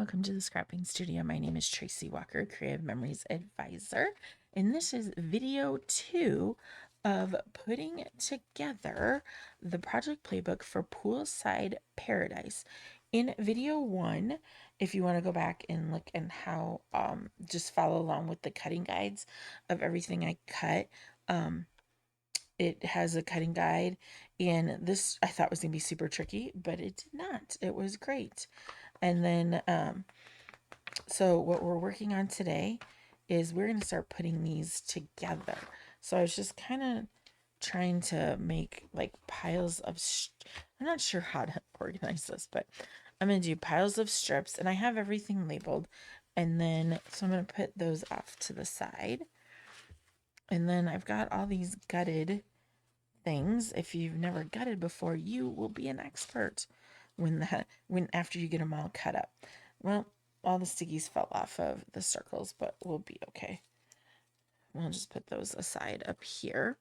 welcome to the Scrapping Studio. My name is Tracy Walker, Creative Memories Advisor, and this is video 2 of putting together the project playbook for Poolside Paradise. In video 1, if you want to go back and look and how just follow along with the cutting guides of everything I cut, it has a cutting guide, and this I thought was going to be super tricky, but it did not. It was great. And then, so what we're working on today is we're going to start putting these together. So I was just kind of trying to make like piles of, I'm not sure how to organize this, but I'm going to do piles of strips, and I have everything labeled. And then, so I'm going to put those off to the side. And then I've got all these gutted things. If you've never gutted before, you will be an expert when after you get them all cut up. Well, all the stickies fell off of the circles, but we'll be okay. We'll just put those aside up here.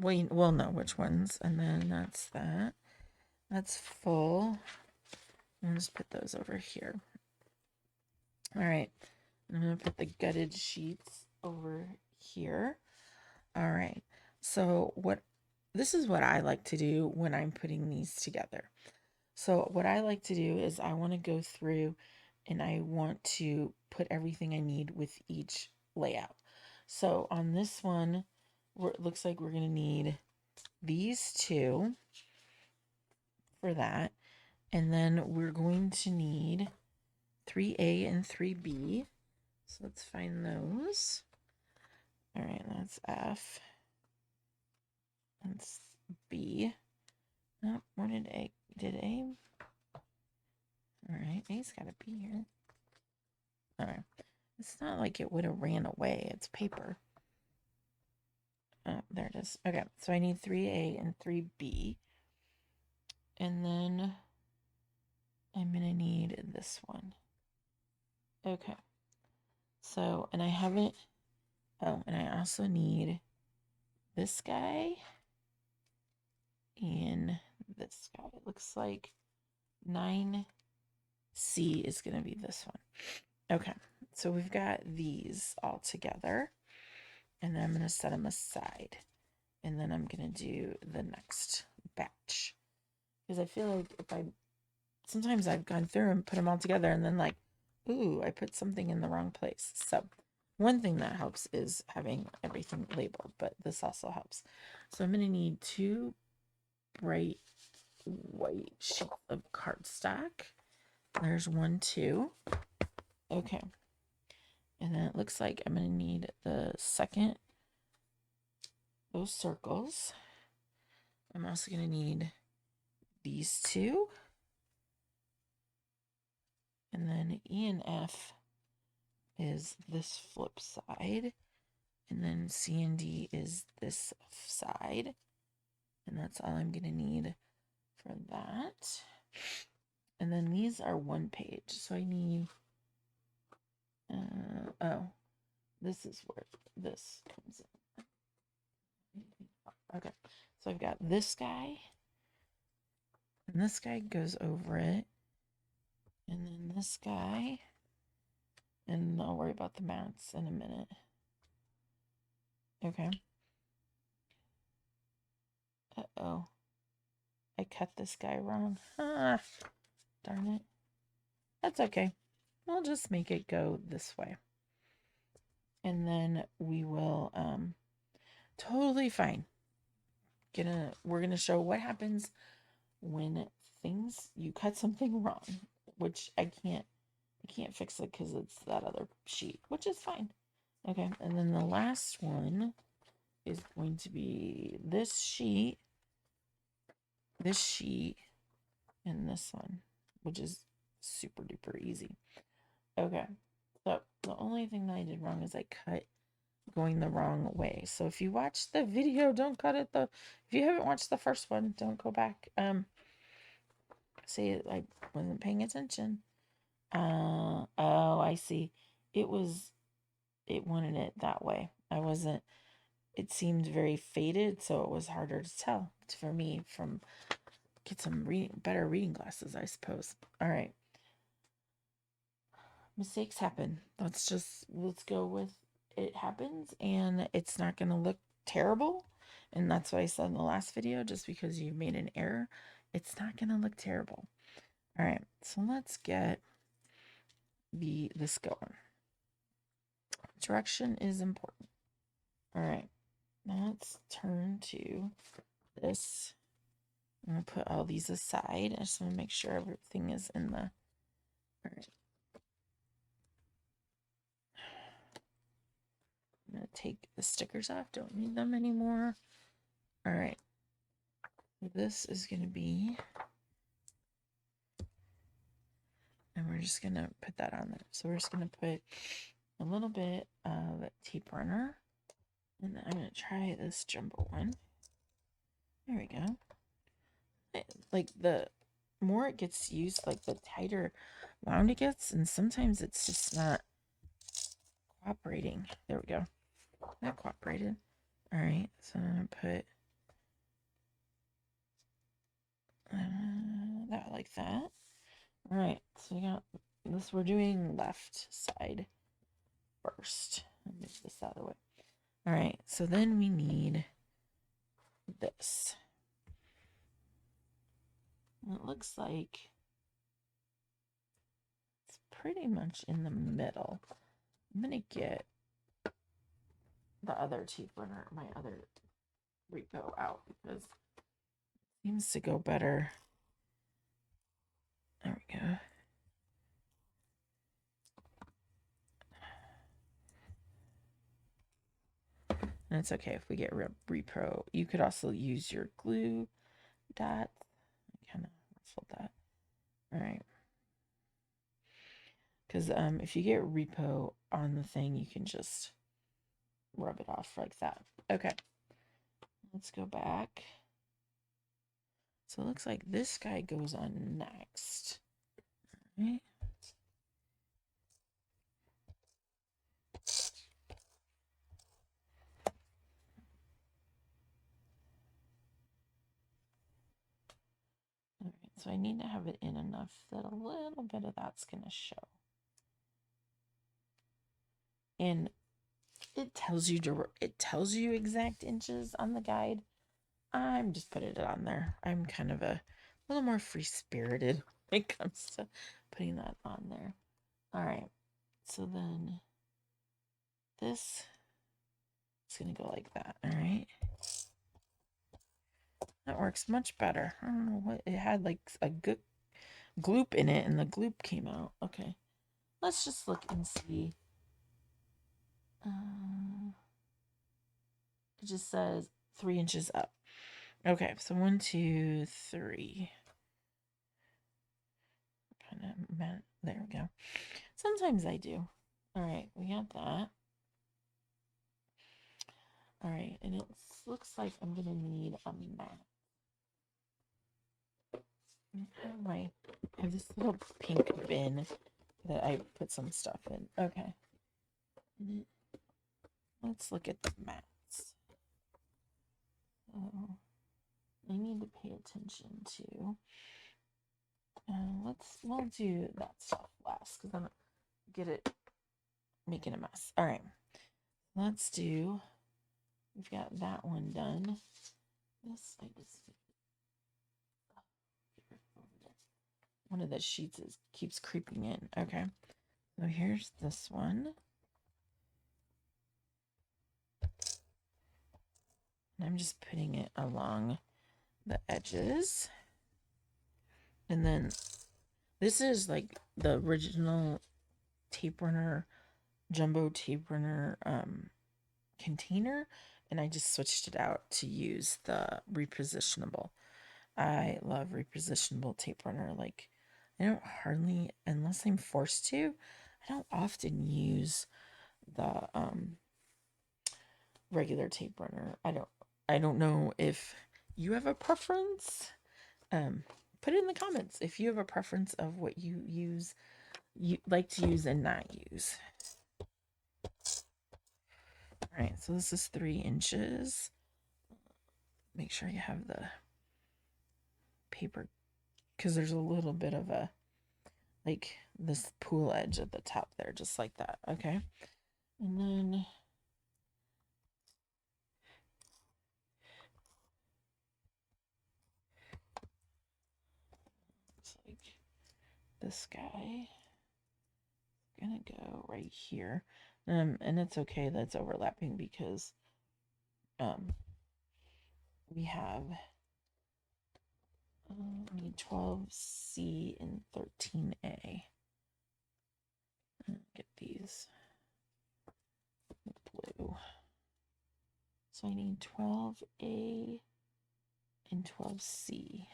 We'll know which ones, and then that's that. That's full. I'll just put those over here. All right. I'm gonna put the gutted sheets over here. All right. So this is what I like to do when I'm putting these together. So what I like to do is I want to go through and I want to put everything I need with each layout. So on this one, it looks like we're going to need these two for that. And then we're going to need 3A and 3B. So let's find those. All right, that's F. That's B. Oh, where did A? Did A? All right, A's got to be here. All right. It's not like it would have ran away. It's paper. Oh, there it is. Okay, so I need 3A and 3B. And then I'm going to need this one. Okay. So, and I haven't, oh, and I also need this guy and this guy. It looks like 9C is going to be this one. Okay, so we've got these all together. And then I'm going to set them aside. And then I'm going to do the next batch. Because I feel like sometimes I've gone through and put them all together and then like, ooh, I put something in the wrong place. So one thing that helps is having everything labeled, but this also helps. So I'm going to need 2 bright white sheets of cardstock. There's 1, 2. Okay. And then it looks like I'm going to need the second, those circles. I'm also going to need these 2. And then E and F is this flip side. And then C and D is this side. And that's all I'm going to need for that. And then these are 1 page. So I need, this is where this comes in. Okay, so I've got this guy. And this guy goes over it. And then this guy. And I'll worry about the mounts in a minute. Okay. Uh-oh. I cut this guy wrong. Ah, darn it. That's okay. We'll just make it go this way. And then we will, totally fine. We're gonna show what happens when you cut something wrong, which I can't fix it because it's that other sheet, which is fine. Okay, and then the last one is going to be this sheet, and this one, which is super duper easy. Okay, so the only thing that I did wrong is I cut going the wrong way. So if you watch the video, don't cut it if you haven't watched the first one, don't go back. See, I wasn't paying attention. Oh, I see. It wanted it that way. It seemed very faded, so it was harder to tell for me get some better reading glasses, I suppose. All right. Mistakes happen. Let's go with it happens, and it's not going to look terrible. And that's what I said in the last video, just because you made an error, it's not going to look terrible. All right, so let's get this going. Direction is important. All right, now let's turn to this. I'm going to put all these aside. I just want to make sure everything is in the... All right. I'm going to take the stickers off. Don't need them anymore. All right. This is going to be... And we're just going to put that on there. So we're just going to put a little bit of tape runner. And then I'm going to try this jumbo one. There we go. Like, the more it gets used, like, the tighter wound it gets. And sometimes it's just not cooperating. There we go. That cooperated. All right. So I'm going to put that like that. All right. So we got this. We're doing left side first. Let me move this out of the way. All right. So then we need this. And it looks like it's pretty much in the middle. I'm going to get the other tape runner, my other repo out, because it seems to go better. There we go. And it's okay if we get repro. You could also use your glue dot. I kind of ruffled that. All right. Because if you get repo on the thing, you can just rub it off like that. Okay. Let's go back. So it looks like this guy goes on next. All right. All right, so I need to have it in enough that a little bit of that's going to show. And it tells you exact inches on the guide. I'm just putting it on there. I'm kind of a little more free-spirited when it comes to putting that on there. All right, so then this is going to go like that. All right. That works much better. I don't know what it had, like a good gloop in it, and the gloop came out. Okay, let's just look and see. It just says 3 inches up. Okay, so 1, 2, 3. Kind of, there we go. Sometimes I do. All right, we got that. All right, and it looks like I'm gonna need a mat. I have this little pink bin that I put some stuff in. Okay. Let's look at the mats. So I need to pay attention to. We'll do that stuff last because I'm get it making a mess. All right. We've got that one done. This I just one of the sheets keeps creeping in. Okay. So here's this one. And I'm just putting it along the edges. And then this is like the original tape runner, jumbo tape runner container. And I just switched it out to use the repositionable. I love repositionable tape runner. Like, I don't hardly, unless I'm forced to, I don't often use the regular tape runner. I don't know if you have a preference. Put it in the comments if you have a preference of what you like to use and not use. All right, so this is 3 inches. Make sure you have the paper because there's a little bit of a, like, this pool edge at the top there, just like that. Okay. And then it's like this guy gonna go right here. And it's okay that's overlapping because we have need 12C and 13A. Get these blue. So I need 12A and 12C.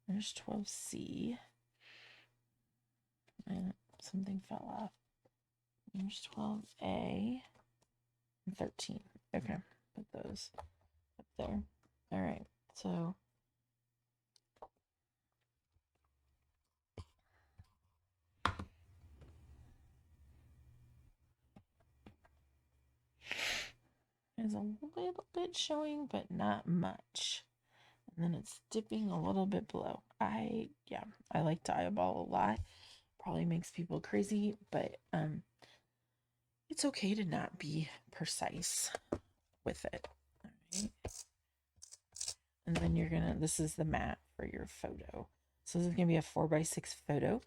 There's 12C. And something fell off. There's 12A and 13. Okay, put those up there. All right, so there's a little bit showing, but not much. And then it's dipping a little bit below. I like to eyeball a lot. Probably makes people crazy, but it's okay to not be precise with it. All right. And then you're gonna, this is the mat for your photo. So this is gonna be a 4x6 photo.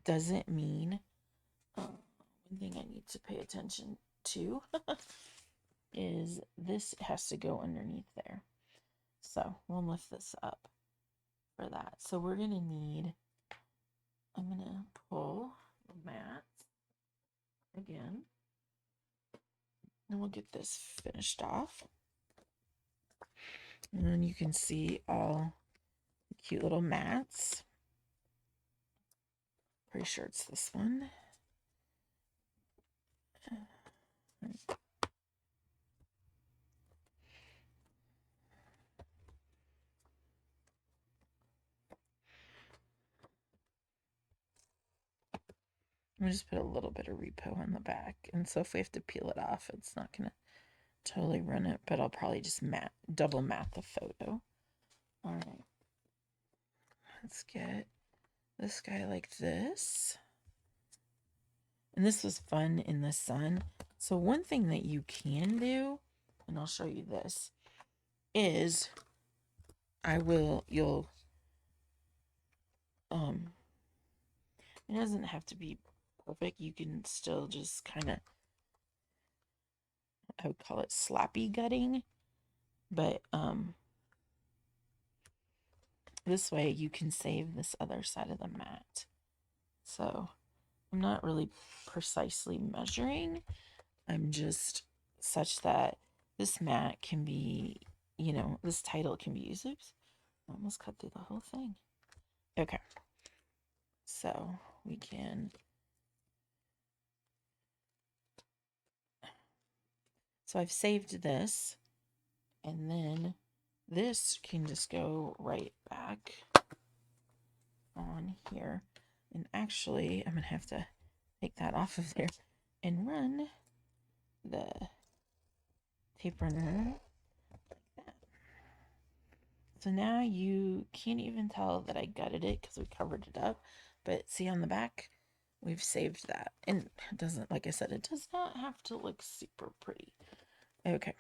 Doesn't mean, one thing I need to pay attention to is this has to go underneath there. So we'll lift this up for that. So we're gonna need, I'm gonna pull the mat again, and we'll get this finished off. And then you can see all the cute little mats. Pretty sure it's this one. We just put a little bit of repo on the back, and so if we have to peel it off, it's not gonna totally run it, but I'll probably just double mat the photo. All right, let's get this guy like this. And this was fun in the sun. So one thing that you can do, and I'll show you this, is you'll it doesn't have to be perfect. You can still just kind of, I would call it sloppy gutting, but this way you can save this other side of the mat. So I'm not really precisely measuring. I'm just such that this mat can be, this title can be used. Oops, I almost cut through the whole thing. Okay. So we can, so I've saved this, and then this can just go right back on here. And actually, I'm going to have to take that off of there and run the tape runner like that. So now you can't even tell that I gutted it because we covered it up. But see on the back, we've saved that. And it doesn't, like I said, it does not have to look super pretty. Okay.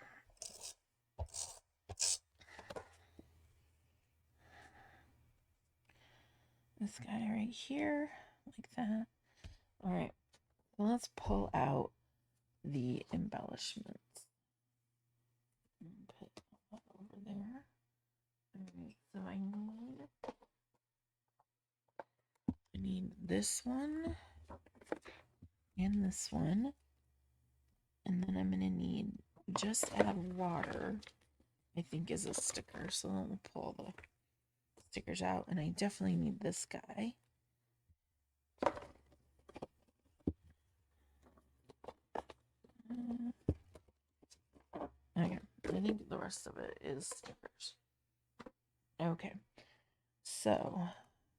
This guy right here, like that. All right, so let's pull out the embellishments. Put that over there. All right, so I need this one and this one, and then I'm gonna need just add water, I think, is a sticker. So then we'll pull the stickers out, and I definitely need this guy. Okay, I think the rest of it is stickers. Okay, so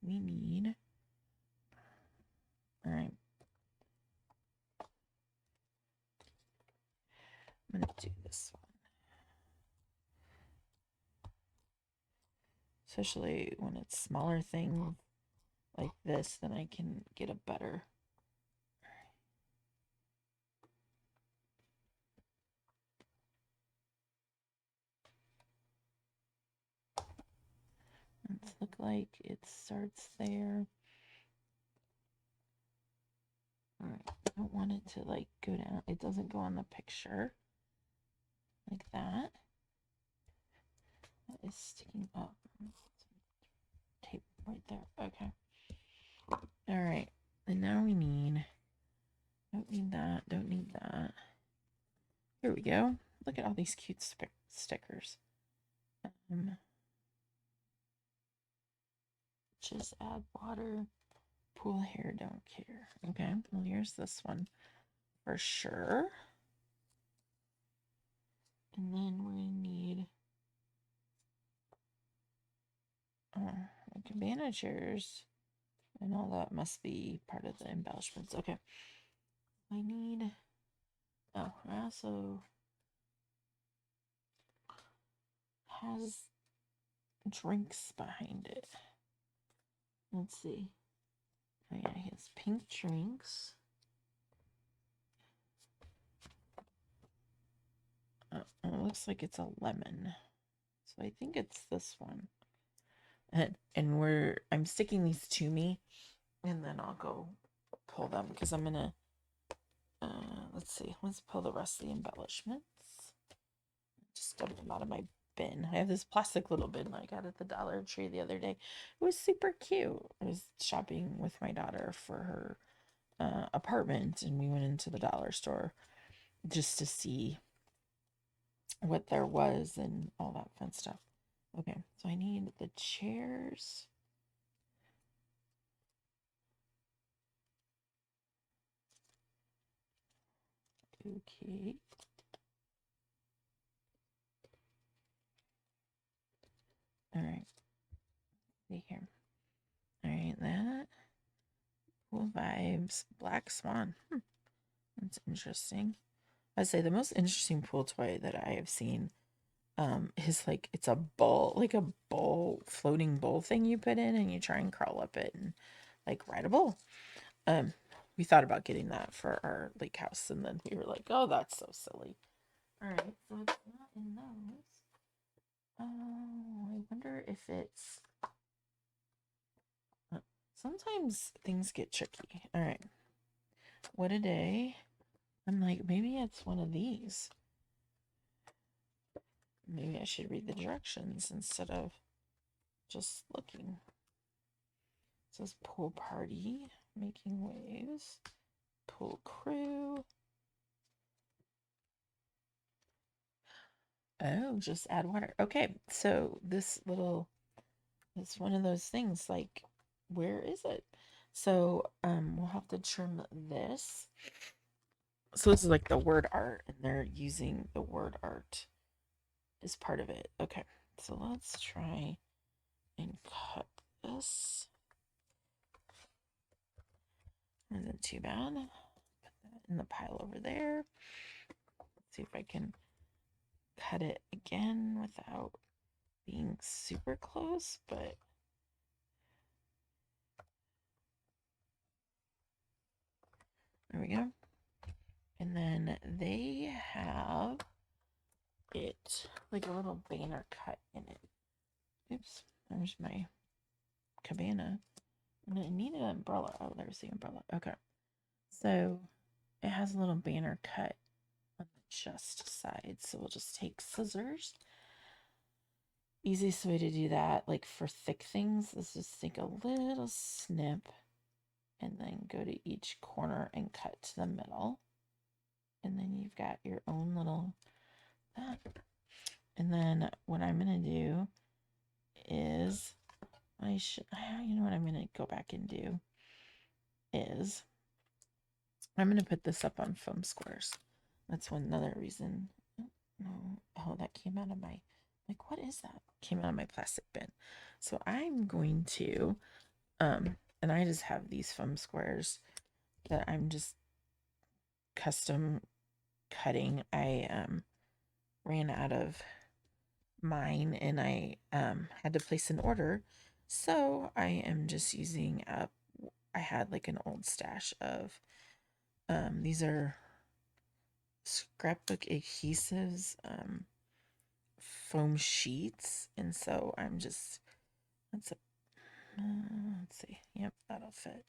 we need, all right, I'm gonna do this one, especially when it's smaller things like this, then I can get a better. Let's look like it starts there. All right, I don't want it to like go down. It doesn't go on the picture like that. That is sticking up. Tape right there. Okay. All right. And now we need, don't need that, don't need that. Here we go. Look at all these cute stickers. Just add water. Pool hair, don't care. Okay, well, here's this one for sure. And then we're gonna need cabana chairs, and all that must be part of the embellishments. Okay, I need. Oh, I also has drinks behind it. Let's see. Oh yeah, he has pink drinks. It looks like it's a lemon, so I think it's this one. And I'm sticking these to me, and then I'll go pull them because I'm gonna. Let's see. Let's pull the rest of the embellishments. Just dump them out of my bin. I have this plastic little bin I got at the Dollar Tree the other day. It was super cute. I was shopping with my daughter for her apartment, and we went into the dollar store just to see what there was and all that fun stuff. Okay, so I need the chairs. Okay. All right. See here. All right, that. Cool vibes. Black Swan. That's interesting. I'd say the most interesting pool toy that I have seen is like it's a bowl, like a bowl, floating bowl thing you put in and you try and crawl up it and like ride a bowl. Um, we thought about getting that for our lake house, and then we were like, oh, that's so silly. All right, so it's not in those. Oh, I wonder if it's. Sometimes things get tricky. All right, what a day. I'm like, maybe it's one of these. Maybe I should read the directions instead of just looking. It says pool party, making waves, pool crew. Oh, just add water. Okay, so this little, it's one of those things like, where is it? So we'll have to trim this. So this is like the word art, and they're using the word art as part of it. Okay, so let's try and cut this. Isn't too bad. Put that in the pile over there. Let's see if I can cut it again without being super close, but there we go. And then they have it like a little banner cut in it. Oops, there's my cabana. And I need an umbrella. Oh, there's the umbrella. Okay. So it has a little banner cut on the just side. So we'll just take scissors. Easiest way to do that, like for thick things, is just take a little snip and then go to each corner and cut to the middle. And then you've got your own little that. And then what I'm going to do is you know what I'm going to go back and do is I'm going to put this up on foam squares. That's another reason. Oh, that came out of my, like, what is that? Came out of my plastic bin. So I'm going to, and I just have these foam squares that I'm just custom cutting. I ran out of mine and I had to place an order. So I am just using up I had like an old stash of these are scrapbook adhesives, foam sheets, and so I'm just that's a let's see, yep, that'll fit.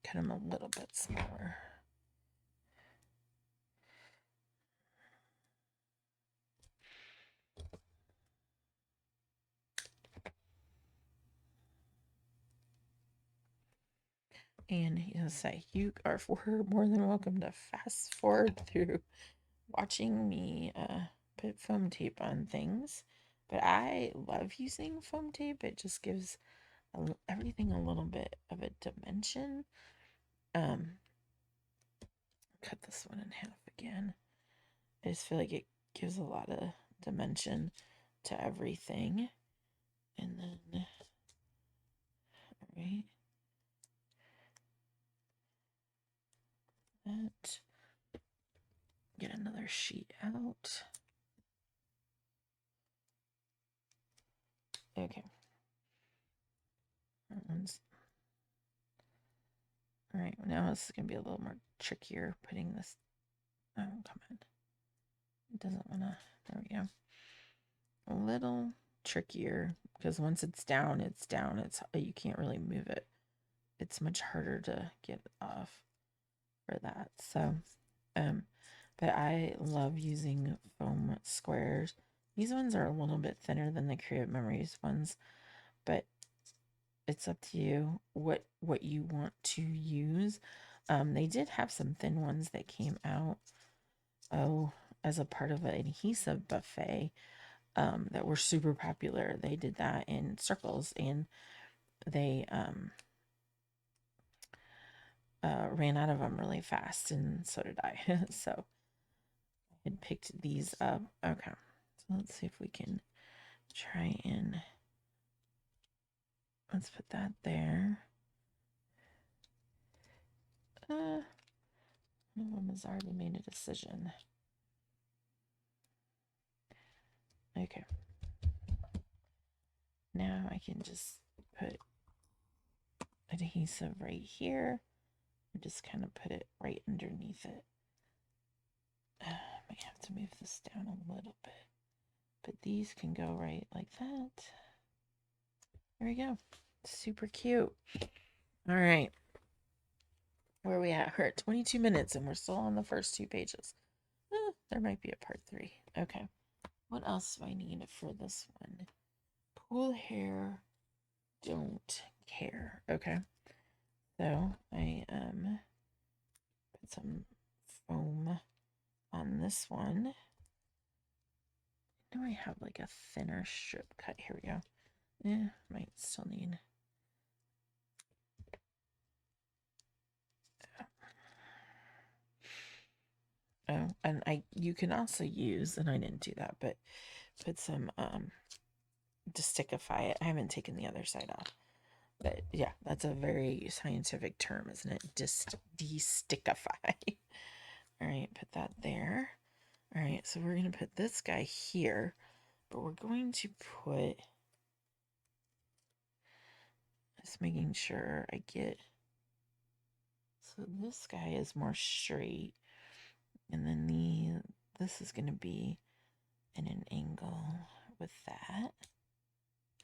Cut them a little bit smaller. And he'll say, you are more than welcome to fast forward through watching me put foam tape on things. But I love using foam tape. It just gives everything a little bit of a dimension. Cut this one in half again. I just feel like it gives a lot of dimension to everything. And then, all right, that. Get another sheet out. Okay. That one's all right. Now this is gonna be a little more trickier putting this. Oh, come on. It doesn't wanna. There we go. A little trickier because once it's down, it's down. It's you can't really move it. It's much harder to get off for that. So, but I love using foam squares. These ones are a little bit thinner than the Creative Memories ones, but it's up to you what you want to use. They did have some thin ones that came out as a part of an adhesive buffet that were super popular. They did that in circles, and they ran out of them really fast, and so did I. So I had picked these up. Okay, so let's see if we can try and let's put that there. No one has already made a decision. Okay. Now I can just put adhesive right here and just kind of put it right underneath it. I might have to move this down a little bit, but these can go right like that. There we go. Super cute. All right. Where are we at? We're at 22 minutes and we're still on the first 2 pages. There might be a part 3. Okay. What else do I need for this one? Pool hair, don't care. Okay. So I put some foam on this one. I know I have like a thinner strip cut. Here we go. Might still need. Oh, and you can also use, and I didn't do that, but put some to stickify it. I haven't taken the other side off. But yeah, that's a very scientific term, isn't it? De-stickify. All right, put that there. All right, so we're going to put this guy here, but we're going to put, just making sure I get, so this guy is more straight, and then this is going to be in an angle with that.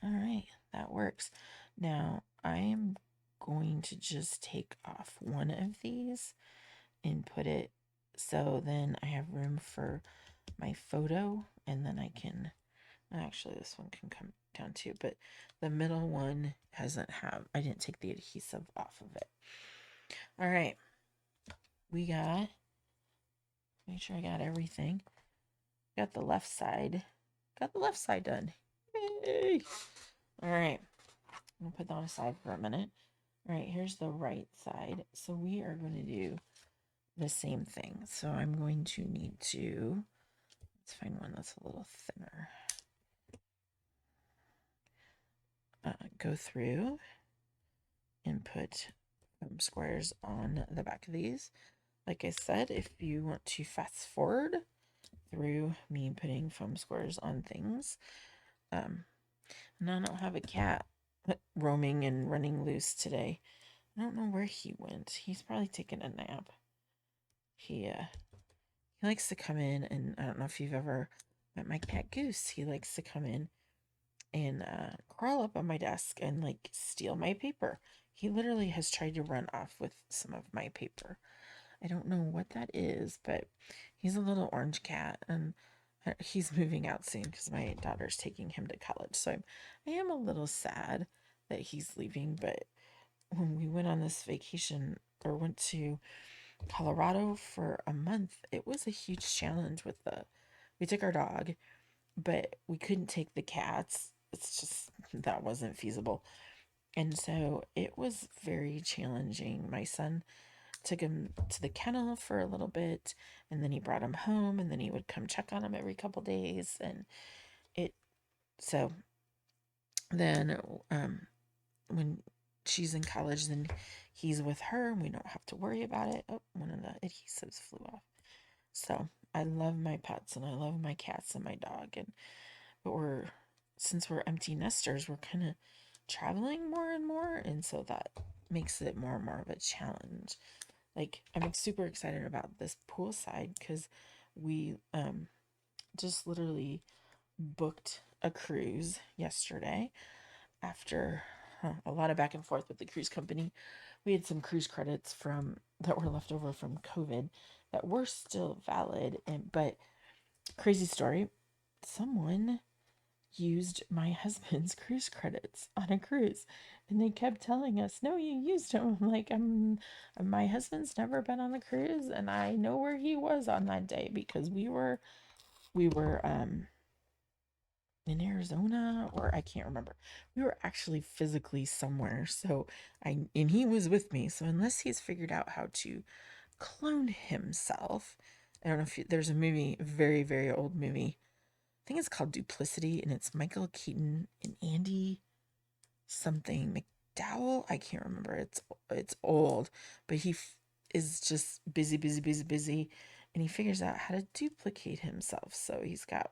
All right, that works. Now I am going to just take off one of these and put it so then I have room for my photo, and then I can actually this one can come down too, but the middle one I didn't take the adhesive off of it. All right, make sure I got everything. Got the left side done. Yay! All right, I'm gonna put that aside for a minute. All right, here's the right side. So we are going to do the same thing. So I'm going to need to, let's find one that's a little thinner. Go through and put squares on the back of these. Like I said, if you want to fast forward through me putting foam squares on things, And I don't have a cat roaming and running loose today. I don't know where he went. He's probably taking a nap. He likes to come in, and I don't know if you've ever met my cat Goose. He likes to come in and crawl up on my desk and like steal my paper. He literally has tried to run off with some of my paper. I don't know what that is, but he's a little orange cat, and he's moving out soon because my daughter's taking him to college. So I am a little sad that he's leaving. But when we went on this vacation or went to Colorado for a month, it was a huge challenge with we took our dog, but we couldn't take the cats. It's just that wasn't feasible. And so it was very challenging. My son took him to the kennel for a little bit, and then he brought him home, and then he would come check on him every couple days. And it, so then when she's in college, then he's with her, and we don't have to worry about it. Oh, one of the adhesives flew off. So I love my pets, and I love my cats and my dog. But since we're empty nesters, we're kind of traveling more and more, and so that makes it more and more of a challenge. Like, I'm super excited about this poolside because we just literally booked a cruise yesterday after a lot of back and forth with the cruise company. We had some cruise credits from that were left over from COVID that were still valid, but crazy story, someone used my husband's cruise credits on a cruise, and they kept telling us, no, you used them. I'm like, my husband's never been on a cruise, and I know where he was on that day because we were in Arizona, or I can't remember. We were actually physically somewhere. So and he was with me. So unless he's figured out how to clone himself, I don't know if there's a movie, very, very old movie. I think it's called Duplicity, and it's Michael Keaton and Andy something McDowell. I can't remember. It's old, but is just busy, busy, busy, busy, and he figures out how to duplicate himself. So he's got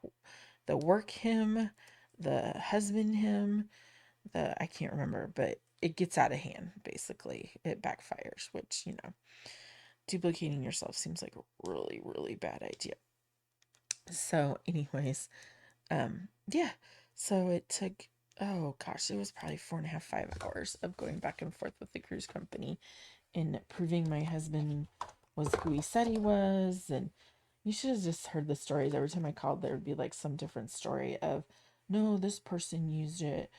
the work him, the husband him, the I can't remember, but it gets out of hand. Basically, it backfires, which duplicating yourself seems like a really, really bad idea. So, anyways, yeah. So it took, oh gosh, it was probably 4.5, 5 hours of going back and forth with the cruise company and proving my husband was who he said he was. And you should have just heard the stories. Every time I called, there would be like some different story of, no, this person used it.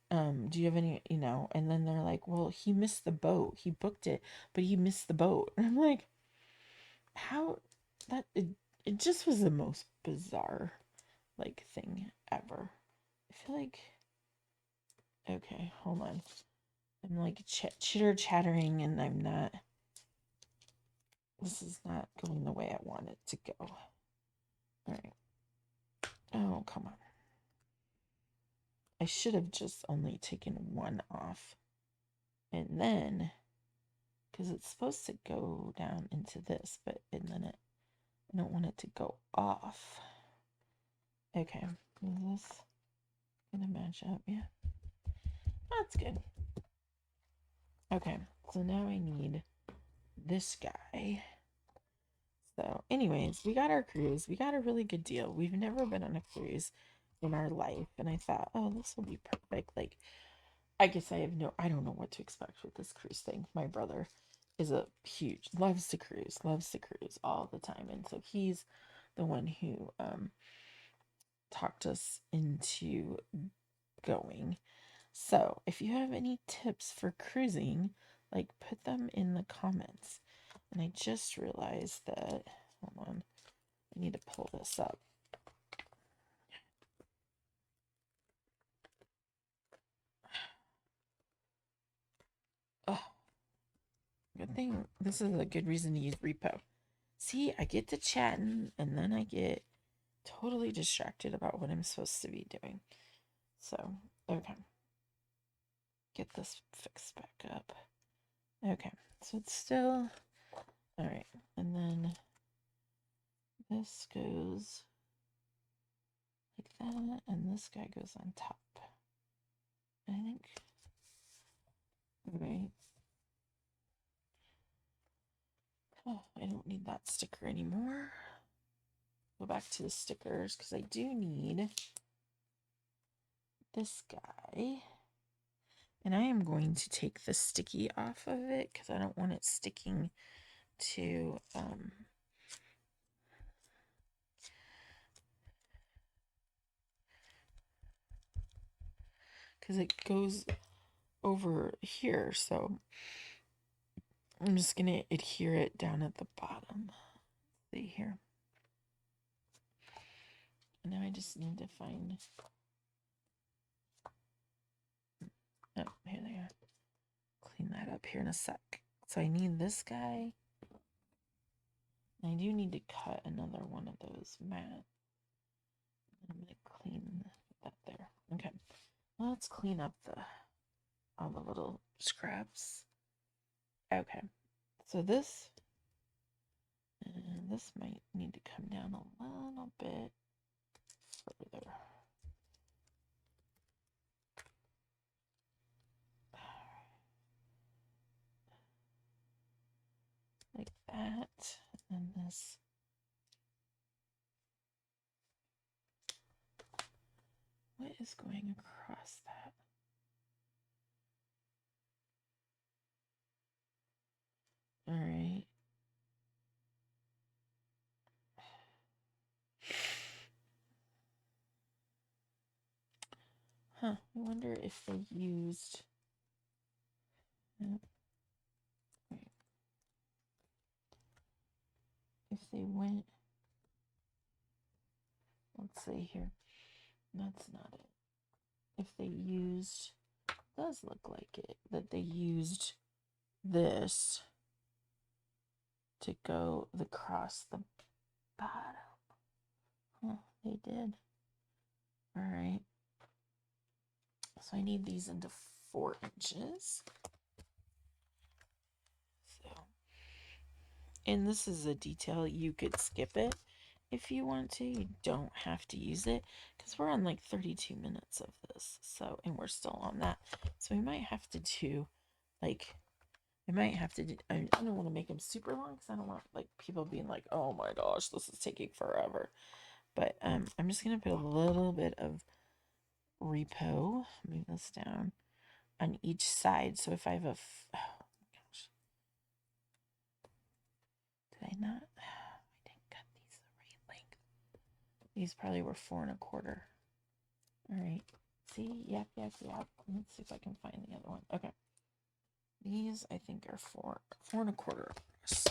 Do you have any, and then they're like, well, he missed the boat. He booked it, but he missed the boat. And I'm like, how it just was the most bizarre like thing ever. I feel like, okay, hold on. I'm like chitter chattering, and I'm not. This is not going the way I want it to go. All right. Oh, come on. I should have just only taken one off, and then because it's supposed to go down into this, and then I don't want it to go off. Okay, is this gonna match up? Yeah, that's good. Okay, so now I need this guy. So, anyways, we got our cruise. We got a really good deal. We've never been on a cruise in our life, and I thought, oh, this will be perfect. Like, I guess I don't know what to expect with this cruise thing. My brother is loves to cruise all the time, and so he's the one who talked us into going. So, if you have any tips for cruising, like put them in the comments. And I just realized that, hold on, I need to pull this up. Oh, good thing. This is a good reason to use repo. See, I get to chatting, and then I get totally distracted about what I'm supposed to be doing. So, okay. Get this fixed back up. Okay, so it's still, all right. And then this goes like that, and this guy goes on top. I think. Right. Oh, I don't need that sticker anymore. Go back to the stickers because I do need this guy. And I am going to take the sticky off of it because I don't want it sticking to because it goes over here. So I'm just gonna adhere it down at the bottom. See here. And now I just need to find. Oh, here they are. Clean that up here in a sec. So I need this guy. I do need to cut another one of those mats. I'm gonna clean that there. Okay. Let's clean up all the little scraps. Okay. So this might need to come down a little bit further. Like that. And this. What is going across that? All right. Huh. I wonder if they used. If they went. Let's see here. That's not it. If they used. Does look like it. That they used this to go across the bottom. Huh, they did. All right. So I need these into 4 inches. So, and this is a detail. You could skip it if you want to. You don't have to use it because we're on like 32 minutes of this. So, and we're still on that. So we might have to do like, I might have to do, I don't want to make them super long because I don't want like people being like, oh my gosh, this is taking forever. But I'm just going to put a little bit of repo, move this down, on each side. So if I have oh my gosh. Did I not? I didn't cut these the right length. These probably were 4 1/4. All right. See? Yep. Let's see if I can find the other one. Okay. These I think are 4 1/4 across.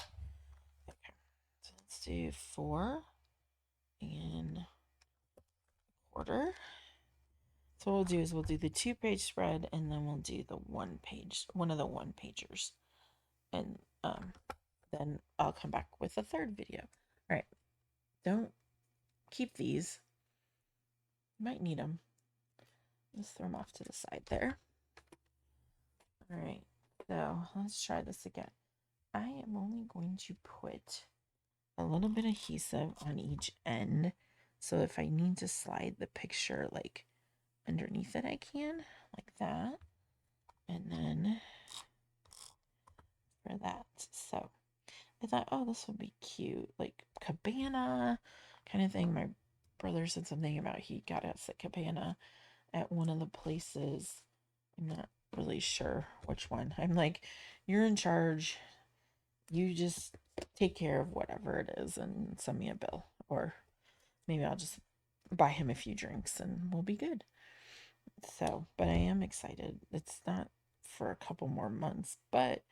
Okay. So let's do 4 1/4. So what we'll do is we'll do the 2-page spread and then we'll do the one of the 1-pagers. And then I'll come back with a third video. All right. Don't keep these. You might need them. Just throw them off to the side there. All right. So let's try this again. I am only going to put a little bit of adhesive on each end. So if I need to slide the picture like underneath it, I can, like that. And then for that. So I thought, oh, this would be cute, like cabana kind of thing. My brother said something about he got us a cabana at one of the places. I'm not really sure which one. I'm like, you're in charge. You just take care of whatever it is and send me a bill. Or maybe I'll just buy him a few drinks and we'll be good. So, but I am excited. It's not for a couple more months, but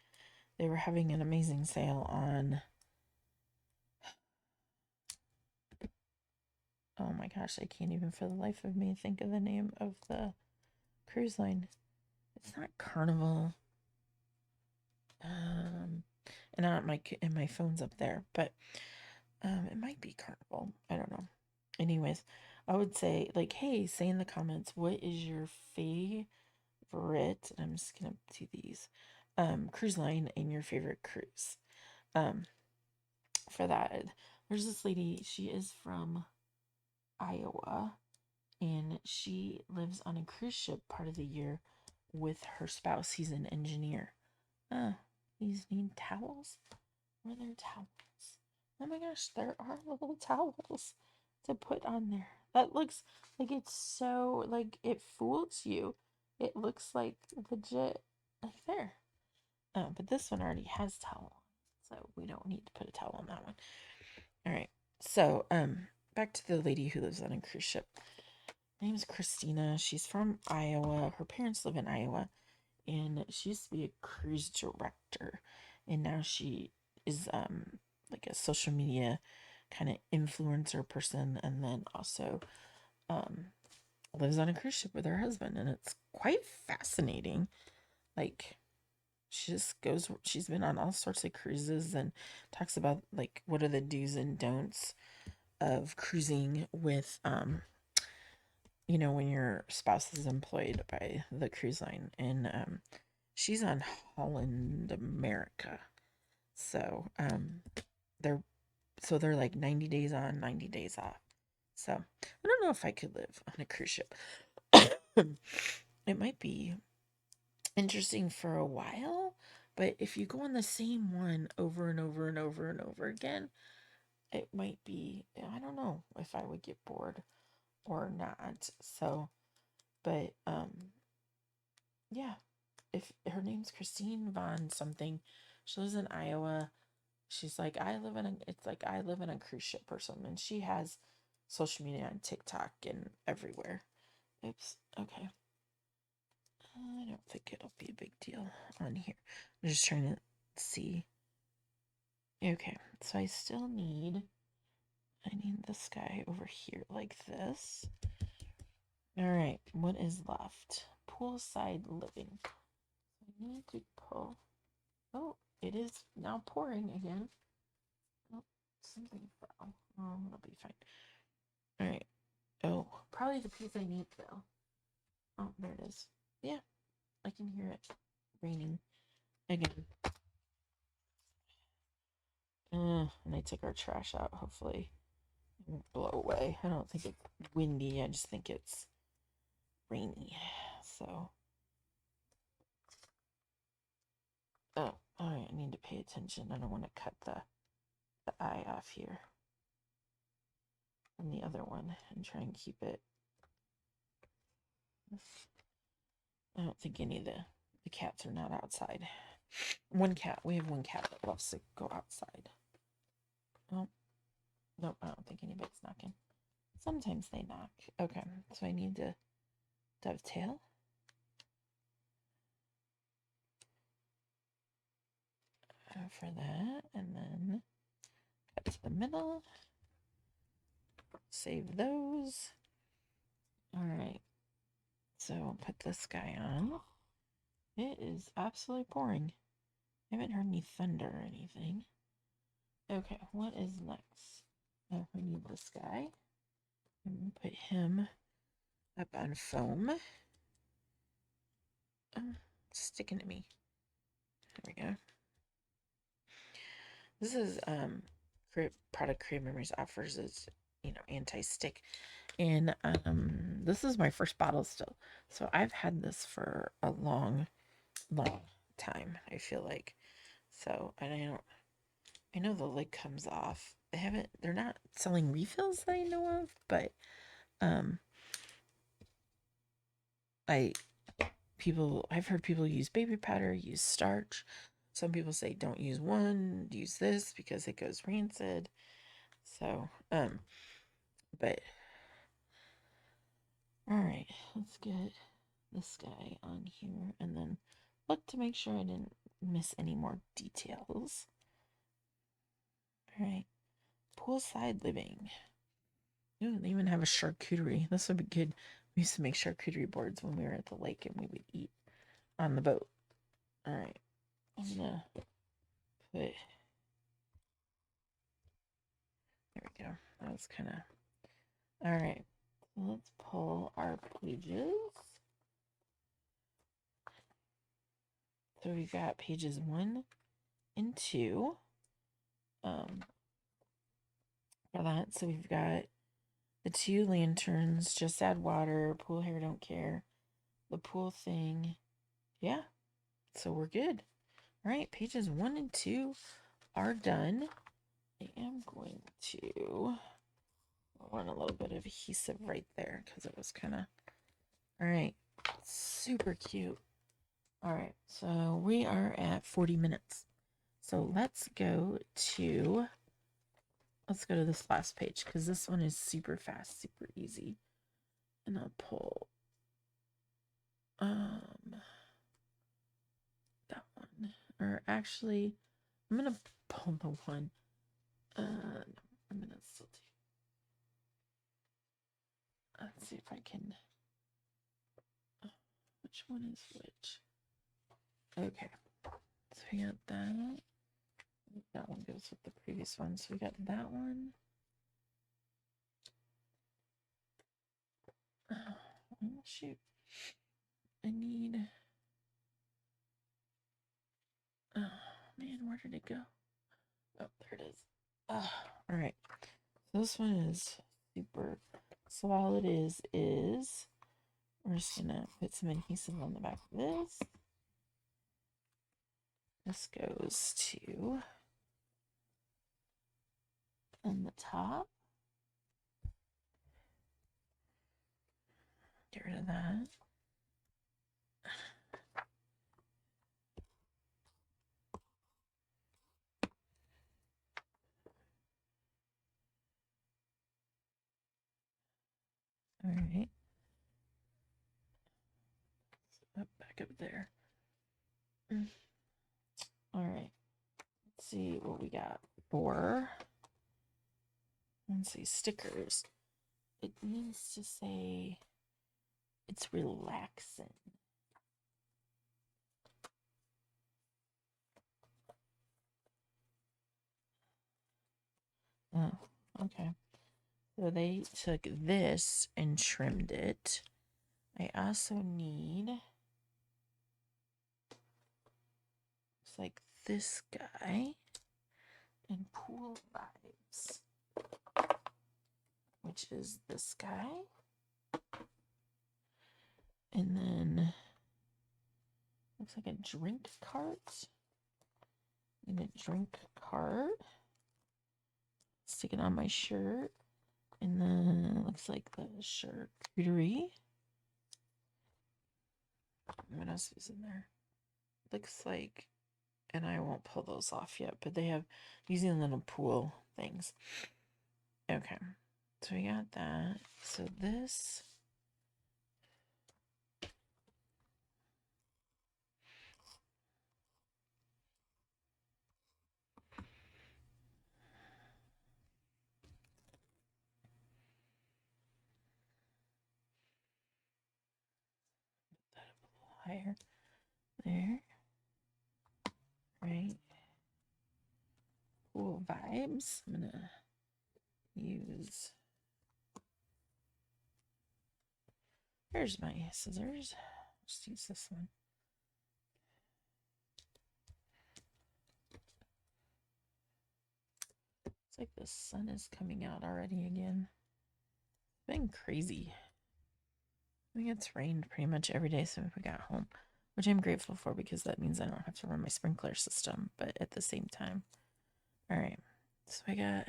they were having an amazing sale on, oh my gosh, I can't even for the life of me think of the name of the cruise line. It's not Carnival. And my phone's up there, but it might be Carnival. I don't know. Anyways, I would say like, hey, say in the comments what is your favorite. And I'm just gonna do these cruise line and your favorite cruise. For that, there's this lady. She is from Iowa, and she lives on a cruise ship part of the year with her spouse. He's an engineer. These need towels. Where are there towels? Oh my gosh, there are little towels to put on there. That looks like it's so, like, it fools you. It looks like legit, like there. But this one already has towel, so we don't need to put a towel on that one. All right. So, back to the lady who lives on a cruise ship. Her name is Christina. She's from Iowa. Her parents live in Iowa, and she used to be a cruise director, and now she is like a social media kind of influencer person, and then also um lives on a cruise ship with her husband, and it's quite fascinating. Like, she just goes, she's been on all sorts of cruises and talks about like what are the do's and don'ts of cruising with when your spouse is employed by the cruise line. And she's on Holland America. So they're they're like 90 days on, 90 days off. So I don't know if I could live on a cruise ship. It might be interesting for a while, but if you go on the same one over and over and over and over again, it might be, I don't know if I would get bored or not. So, but yeah, if her name's Christine Von something, she lives in Iowa. She's like, I live in a cruise ship or something. And she has social media on TikTok and everywhere. Oops. Okay. I don't think it'll be a big deal on here. I'm just trying to see. Okay. So I need this guy over here like this. All right. What is left? Poolside living. I need to pull. Oh, it is now pouring again. Oh, something fell. Oh, it'll be fine. All right. Oh, probably the piece I need though. Oh, there it is. Yeah, I can hear it raining again. And I took our trash out. Hopefully, it won't blow away. I don't think it's windy. I just think it's rainy. So, oh, all right. I need to pay attention. I don't want to cut the eye off here on the other one and try and keep it. I don't think any of the cats are not outside. We have one cat that loves to go outside. Oh, nope, I don't think anybody's knocking. Sometimes they knock. Okay, so I need to dovetail. For that, and then cut to the middle. Save those. All right, so put this guy on. It is absolutely pouring. I haven't heard any thunder or anything. Okay, what is next? Oh, we need this guy. I'm gonna put him up on foam. Sticking to me. There we go. This is product Creative Memories offers is anti-stick, and this is my first bottle still, so I've had this for a long time. I feel like, so I know the lid comes off. They're not selling refills that I know of, but I've heard people use baby powder, use starch. Some people say don't use one, use this because it goes rancid. So, but all right, let's get this guy on here and then look to make sure I didn't miss any more details. All right, poolside living. Ooh, they even have a charcuterie. This would be good. We used to make charcuterie boards when we were at the lake and we would eat on the boat. All right, I'm gonna put. There we go. That was kind of. All right, let's pull our pages. So we've got pages 1 and 2. For that, so we've got The 2 lanterns, just add water. Pool hair, don't care. The pool thing. Yeah, so we're good. All right, pages 1 and 2 are done. I am going to run a little bit of adhesive right there because it was kind of... All right, super cute. All right, so we are at 40 minutes. So let's go to this last page because this one is super fast, super easy. And I'll pull that one. Or actually, I'm gonna pull the one. No, I'm gonna still do. Let's see if I can. Which one is which? Okay, so we got that. That one goes with the previous one. So we got that one. Oh, shoot. I need... Oh, man, where did it go? Oh, there it is. All right. So this one is super... So all it is we're just going to put some adhesive on the back of this. This goes to on the top. Get rid of that. All right. Back up there. All right. Let's see what we got for. Let's see, stickers. It needs to say it's relaxing. Oh, okay. So they took this and trimmed it. I also need, it's like this guy and Pool Vibes, which is this guy. And then looks like a drink cart and a drink cart. Stick it on my shirt. And then it looks like the charcuterie. What else is in there? Looks like, and I won't pull those off yet, but they have using little pool things. Okay, so we got that. So this, put that up a little higher. There. Right. Pool Vibes. I'm gonna use, there's my scissors. Just use this one. It's like the sun is coming out already again. It's been crazy. I think it's rained pretty much every day since we got home, which I'm grateful for because that means I don't have to run my sprinkler system, but at the same time. All right, so I got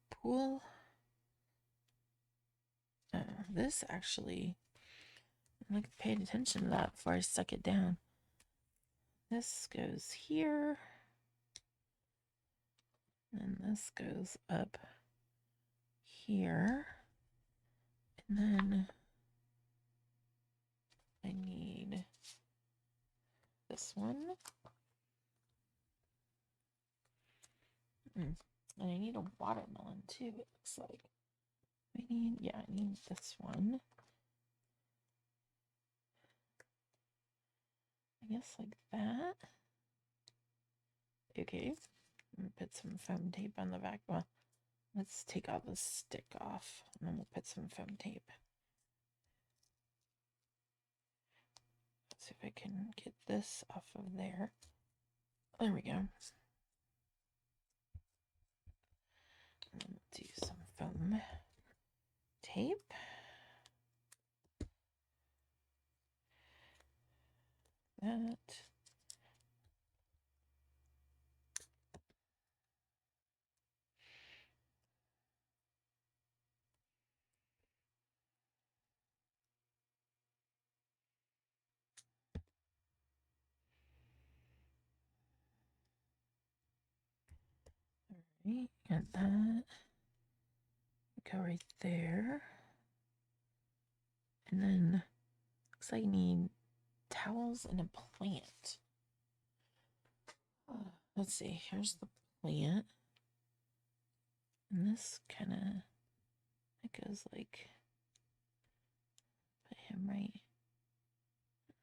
pool. This actually, I'm like paying attention to that before I suck it down. This goes here, and this goes up here, and then I need this one. And I need a watermelon too, it looks like. I need this one. I guess like that. Okay. I'm gonna put some foam tape on the back. Well, let's take all the stick off and then we'll put some foam tape. Let's see if I can get this off of there. There we go. And then we'll do some foam tape. That. Alright, got that. Go right there. And then looks like I need towels and a plant. Let's see, here's the plant. And this kind of, it goes like, put him right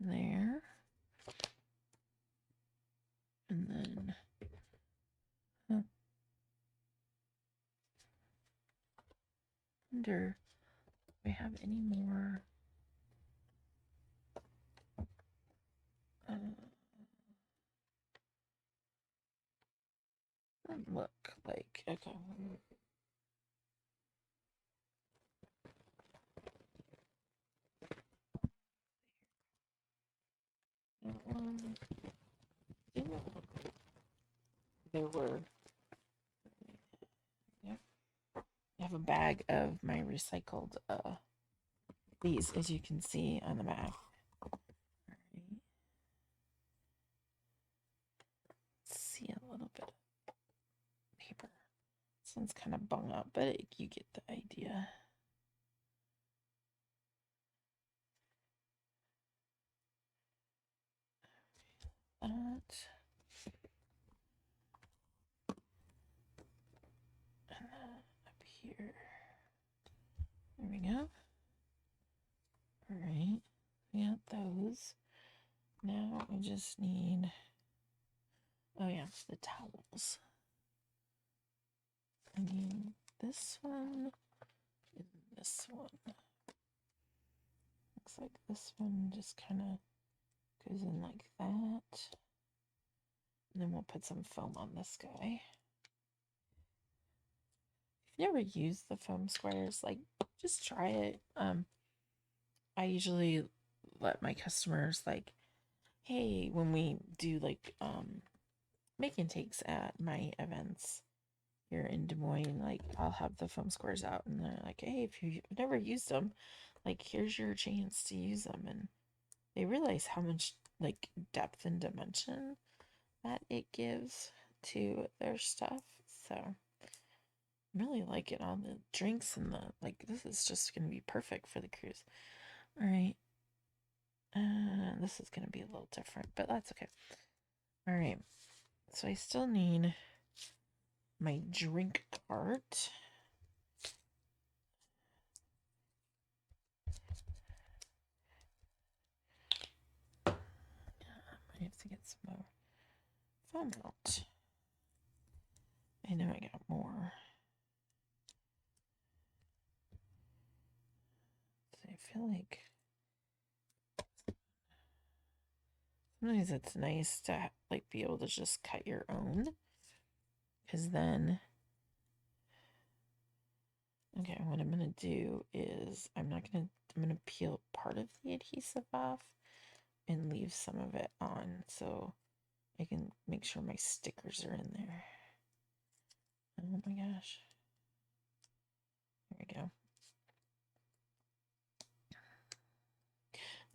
there. And then, wonder if we have any more. Look like, okay. There were, yeah, I have a bag of my recycled these, as you can see on the back. Right. Let's see a little bit of paper. This one's kind of bung up, but you get the idea. That. And then up here. There we go. All right, we got those. Now we just need, oh yeah, the towels. I need this one and this one. Looks like this one just kind of goes in like that. And then we'll put some foam on this guy. If you never used the foam squares, like, just try it. I usually let my customers, like, hey, when we do like make and takes at my events here in Des Moines, like, I'll have the foam squares out and they're like, hey, if you've never used them, like, here's your chance to use them. And they realize how much like depth and dimension that it gives to their stuff. So I really like it on the drinks and the, like, this is just gonna be perfect for the cruise. All right. This is gonna be a little different, but that's okay. All right. So I still need my drink cart. I have to get some more foam out. I know I got more. So I feel like sometimes it's nice to like be able to just cut your own, because then, okay, what I'm gonna do is I'm gonna peel part of the adhesive off and leave some of it on so I can make sure my stickers are in there. Oh my gosh. There we go.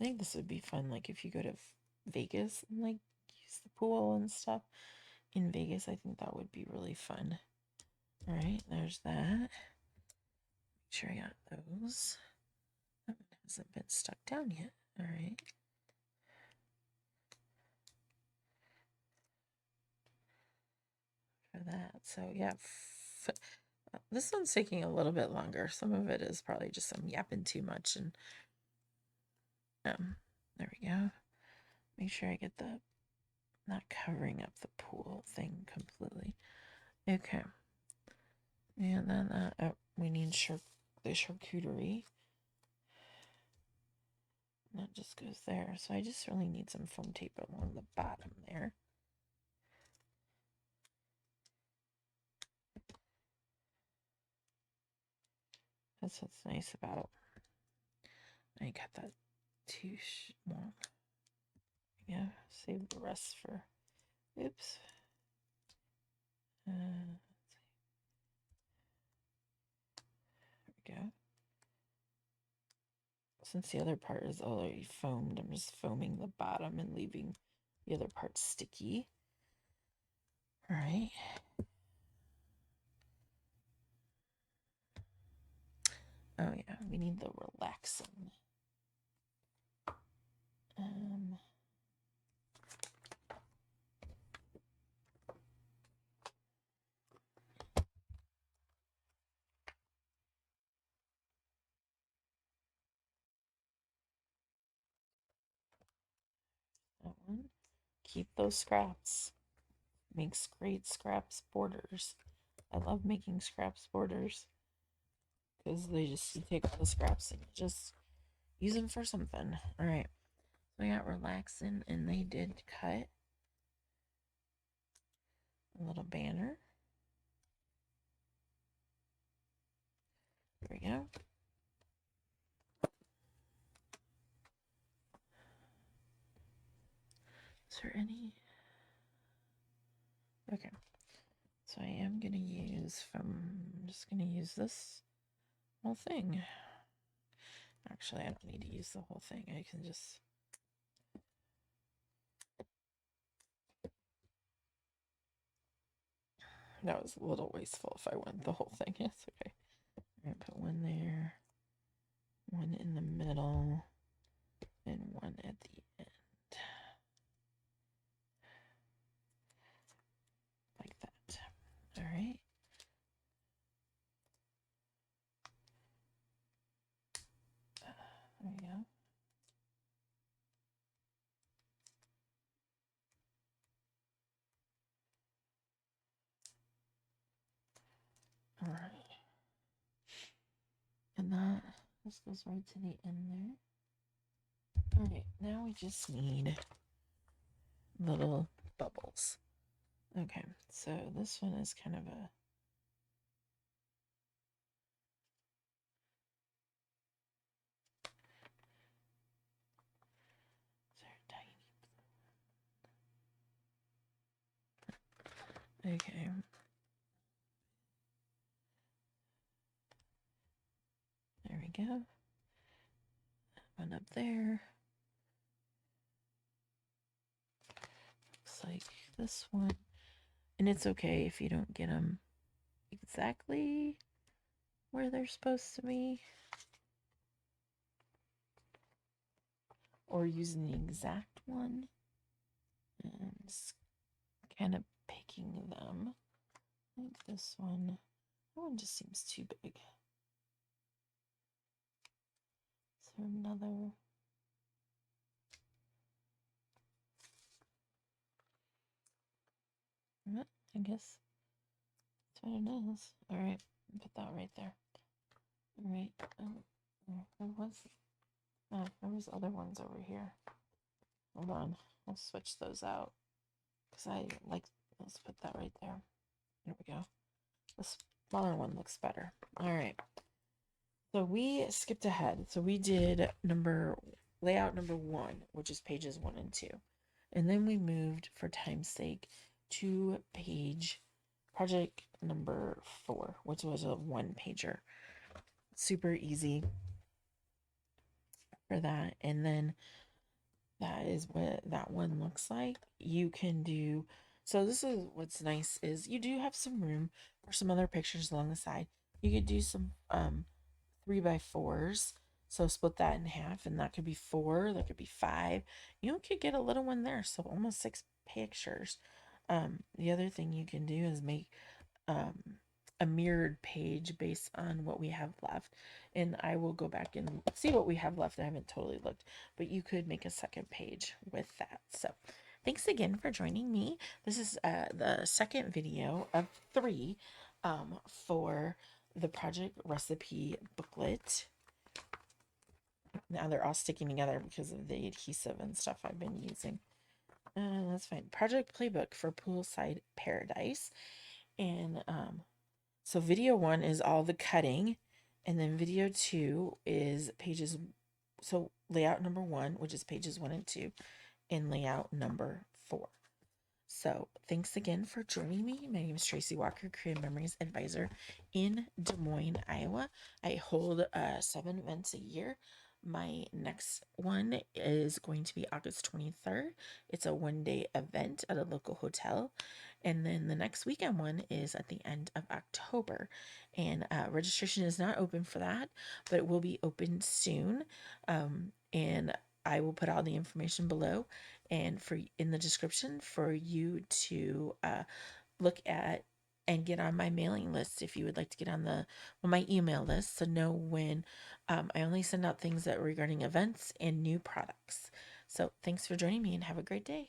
I think this would be fun, like, if you go to Vegas and like use the pool and stuff in Vegas. I think that would be really fun. All right, there's that. Make sure I got those. That one hasn't been stuck down yet. All right. For that. So yeah, this one's taking a little bit longer. Some of it is probably just I'm yapping too much, and there we go. Make sure I get the not covering up the pool thing completely. Okay. And then we need the charcuterie. And that just goes there. So I just really need some foam tape along the bottom there. That's what's nice about. I got that too small. Yeah, save the rest for. Oops. There we go. Since the other part is already foamed, I'm just foaming the bottom and leaving the other part sticky. All right. Oh yeah, we need the relaxing. That one. Keep those scraps. Makes great scraps borders. I love making scraps borders because they just, you take all the scraps and just use them for something. All right. So I got relaxing, and they did cut a little banner. There we go. Is there any? Okay. So I am going to use I'm just going to use this whole thing. Actually, I don't need to use the whole thing. I can just. That was a little wasteful if I went the whole thing. Yes, okay. I'm going to put one there, one in the middle, and one at the end. Like that. All right. There we go. All right. And this goes right to the end there. All right. Now we just need little bubbles. Okay. So this one is kind of a. Okay. There we go. One up there. Looks like this one. And it's okay if you don't get them exactly where they're supposed to be. Or using the exact one. And just kind of picking them. I think this one, that one just seems too big. Is there another? I guess that's what it is. All right, put that right there. All right. There was other ones over here. Hold on, I'll switch those out because I like. Let's put that right there. There we go. The smaller one looks better. All right. So we skipped ahead. So we did layout number 1, which is pages 1 and 2. And then we moved, for time's sake, to project number 4, which was a 1-pager. Super easy for that. And then that is what that one looks like. You can do, so this is what's nice is you do have some room for some other pictures along the side. You could do some 3x4s. So split that in half, and that could be 4, that could be 5. You could get a little one there, so almost 6 pictures. The other thing you can do is make a mirrored page based on what we have left. And I will go back and see what we have left. I haven't totally looked, but you could make a second page with that. So thanks again for joining me. This is the second video of 3 for the project recipe booklet. Now they're all sticking together because of the adhesive and stuff I've been using. That's fine. Project Playbook for Poolside Paradise. And so video 1 is all the cutting. And then video 2 is layout number 1, which is pages 1 and 2, and layout number 4. So thanks again for joining me. My name is Tracy Walker, Creative Memories Advisor in Des Moines, Iowa. I hold 7 events a year. My next one is going to be August 23rd. It's a one-day event at a local hotel. And then the next weekend one is at the end of October. And registration is not open for that, but it will be open soon. And I will put all the information below and for in the description for you to look at and get on my mailing list if you would like to get on my email list to know when I only send out things that are regarding events and new products. So thanks for joining me and have a great day.